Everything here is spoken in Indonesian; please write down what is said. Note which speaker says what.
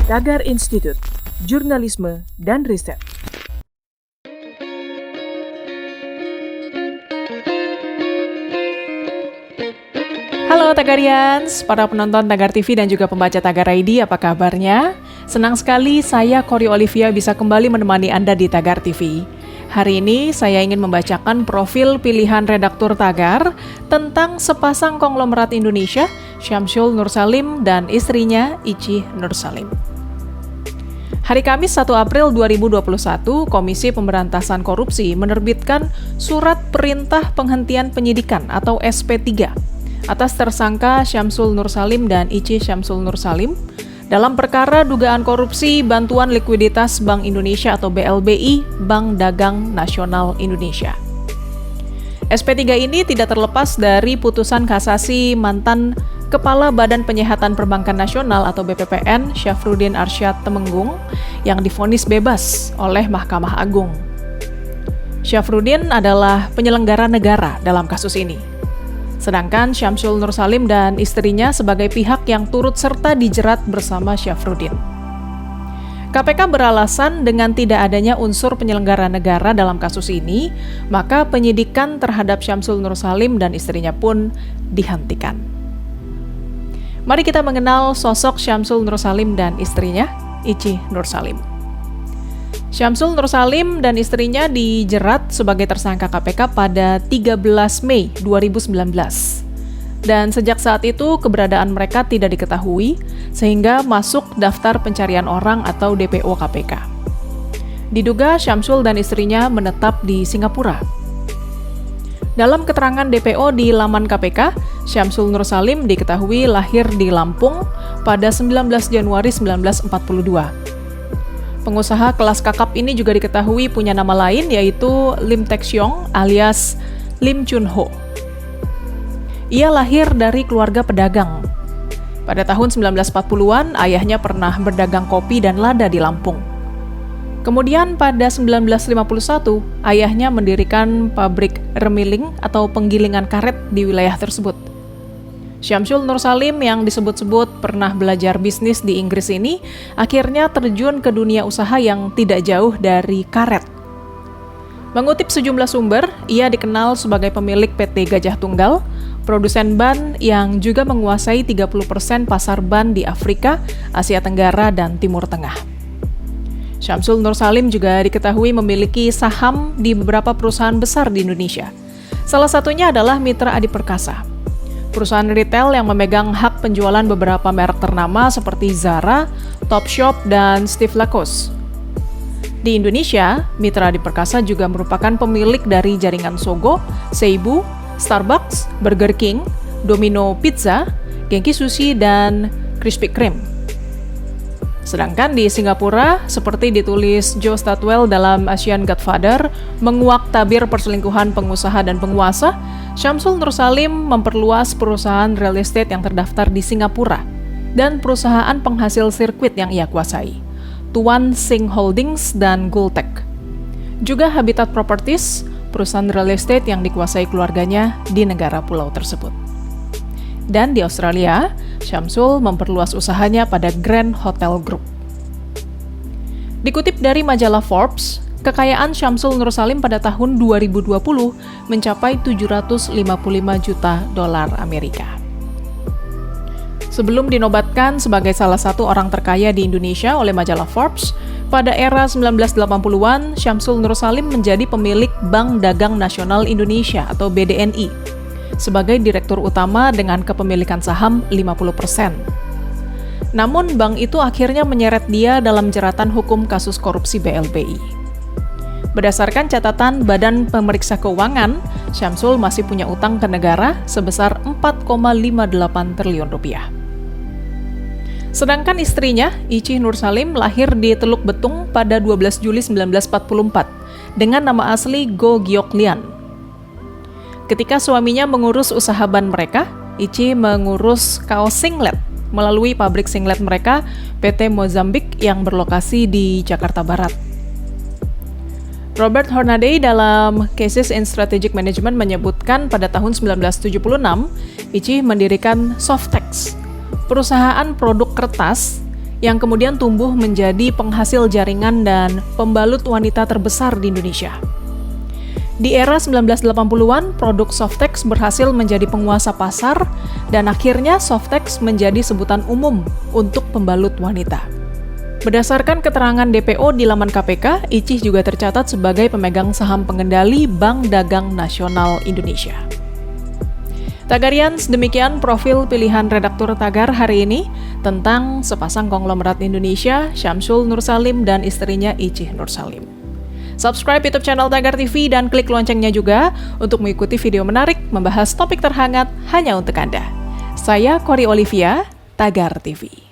Speaker 1: Tagar Institute, Jurnalisme dan Riset.
Speaker 2: Halo Tagarians, para penonton Tagar TV dan juga pembaca Tagar ID, apa kabarnya? Senang sekali saya Kori Olivia bisa kembali menemani Anda di Tagar TV. Hari ini saya ingin membacakan profil pilihan redaktur Tagar tentang sepasang konglomerat Indonesia, Syamsul Nursalim dan istrinya Ici Nursalim. Hari Kamis 1 April 2021, Komisi Pemberantasan Korupsi menerbitkan Surat Perintah Penghentian Penyidikan atau SP3 atas tersangka Syamsul Nursalim dan Ici Syamsul Nursalim dalam perkara dugaan korupsi bantuan likuiditas Bank Indonesia atau BLBI, Bank Dagang Nasional Indonesia. SP3 ini tidak terlepas dari putusan kasasi mantan Kepala Badan Penyihatan Perbankan Nasional atau BPPN, Syafruddin Arsyad Temenggung, yang divonis bebas oleh Mahkamah Agung. Syafruddin adalah penyelenggara negara dalam kasus ini. Sedangkan Syamsul Nursalim dan istrinya sebagai pihak yang turut serta dijerat bersama Syafruddin. KPK beralasan dengan tidak adanya unsur penyelenggara negara dalam kasus ini, maka penyidikan terhadap Syamsul Nursalim dan istrinya pun dihentikan. Mari kita mengenal sosok Syamsul Nursalim dan istrinya, Ici Nursalim. Syamsul Nursalim dan istrinya dijerat sebagai tersangka KPK pada 13 Mei 2019. Dan sejak saat itu keberadaan mereka tidak diketahui sehingga masuk daftar pencarian orang atau DPO KPK. Diduga Syamsul dan istrinya menetap di Singapura. Dalam keterangan DPO di laman KPK, Syamsul Nursalim diketahui lahir di Lampung pada 19 Januari 1942. Pengusaha kelas kakap ini juga diketahui punya nama lain yaitu Lim Tek Siong alias Lim Chun Ho. Ia lahir dari keluarga pedagang. Pada tahun 1940-an, ayahnya pernah berdagang kopi dan lada di Lampung. Kemudian pada 1951, ayahnya mendirikan pabrik remiling atau penggilingan karet di wilayah tersebut. Syamsul Nursalim yang disebut-sebut pernah belajar bisnis di Inggris ini akhirnya terjun ke dunia usaha yang tidak jauh dari karet. Mengutip sejumlah sumber, ia dikenal sebagai pemilik PT Gajah Tunggal, produsen ban yang juga menguasai 30% pasar ban di Afrika, Asia Tenggara, dan Timur Tengah. Syamsul Nursalim juga diketahui memiliki saham di beberapa perusahaan besar di Indonesia. Salah satunya adalah Mitra Adi Perkasa, perusahaan retail yang memegang hak penjualan beberapa merek ternama seperti Zara, Topshop, dan Steve Lacoste. Di Indonesia, Mitra Adi Perkasa juga merupakan pemilik dari jaringan Sogo, Seibu, Starbucks, Burger King, Domino Pizza, Genki Sushi, dan Krispy Kreme. Sedangkan di Singapura, seperti ditulis Joe Statwell dalam Asian Godfather, menguak tabir perselingkuhan pengusaha dan penguasa, Syamsul Nursalim memperluas perusahaan real estate yang terdaftar di Singapura dan perusahaan penghasil sirkuit yang ia kuasai, Tuan Sing Holdings dan Gultec. Juga Habitat Properties, perusahaan real estate yang dikuasai keluarganya di negara pulau tersebut. Dan di Australia, Syamsul memperluas usahanya pada Grand Hotel Group. Dikutip dari majalah Forbes, kekayaan Syamsul Nursalim pada tahun 2020 mencapai 755 juta dolar Amerika. Sebelum dinobatkan sebagai salah satu orang terkaya di Indonesia oleh majalah Forbes, pada era 1980-an, Syamsul Nursalim menjadi pemilik Bank Dagang Nasional Indonesia atau BDNI, sebagai direktur utama dengan kepemilikan saham 50%. Namun bank itu akhirnya menyeret dia dalam jeratan hukum kasus korupsi BLBI. Berdasarkan catatan Badan Pemeriksa Keuangan, Syamsul masih punya utang ke negara sebesar 4,58 triliun rupiah. Sedangkan istrinya, Ici Nursalim, lahir di Teluk Betung pada 12 Juli 1944 dengan nama asli Go Giok Lian. Ketika suaminya mengurus usaha ban mereka, Ici mengurus kaos singlet melalui pabrik singlet mereka, PT Mozambik yang berlokasi di Jakarta Barat. Robert Hornaday dalam Cases in Strategic Management menyebutkan pada tahun 1976, Ici mendirikan Softex, perusahaan produk kertas yang kemudian tumbuh menjadi penghasil jaringan dan pembalut wanita terbesar di Indonesia. Di era 1980-an, produk Softex berhasil menjadi penguasa pasar dan akhirnya Softex menjadi sebutan umum untuk pembalut wanita. Berdasarkan keterangan DPO di laman KPK, Icih juga tercatat sebagai pemegang saham pengendali Bank Dagang Nasional Indonesia. Tagarians, demikian profil pilihan redaktur Tagar hari ini tentang sepasang konglomerat Indonesia, Syamsul Nursalim dan istrinya Icih Nursalim. Subscribe YouTube channel Tagar TV dan klik loncengnya juga untuk mengikuti video menarik membahas topik terhangat hanya untuk Anda. Saya Kori Olivia, Tagar TV.